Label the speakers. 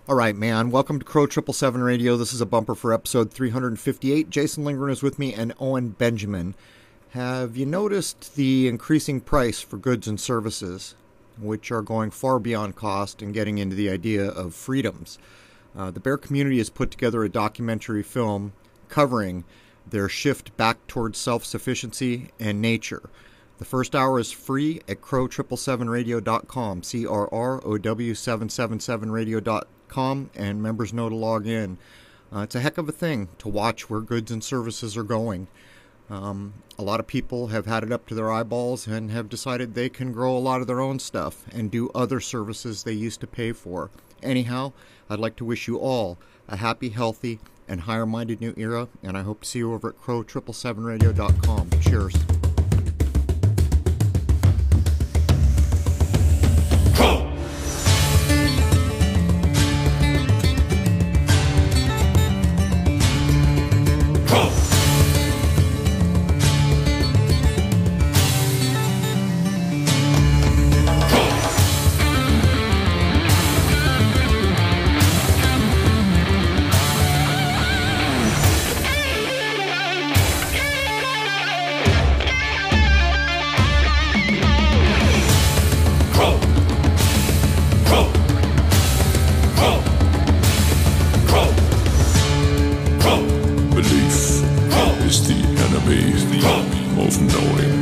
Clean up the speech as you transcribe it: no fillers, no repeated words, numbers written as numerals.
Speaker 1: All right, man. Welcome to Crow 777 Radio. This is a bumper for episode 358. Jason Lindgren is with me and Owen Benjamin. Have you noticed the increasing price for goods and services, which are going far beyond cost and getting into the idea of freedoms? The Bear community has put together a documentary film covering their shift back towards self-sufficiency and nature. The first hour is free at crow777radio.com, CRROW777radio.com, and members know to log in. It's a heck of a thing to watch where goods and services are going. A lot of people have had it up to their eyeballs and have decided they can grow a lot of their own stuff and do other services they used to pay for. Anyhow, I'd like to wish you all a happy, healthy, and higher-minded new era, and I hope to see you over at crow777radio.com. Cheers.
Speaker 2: Belief is the enemy of knowing.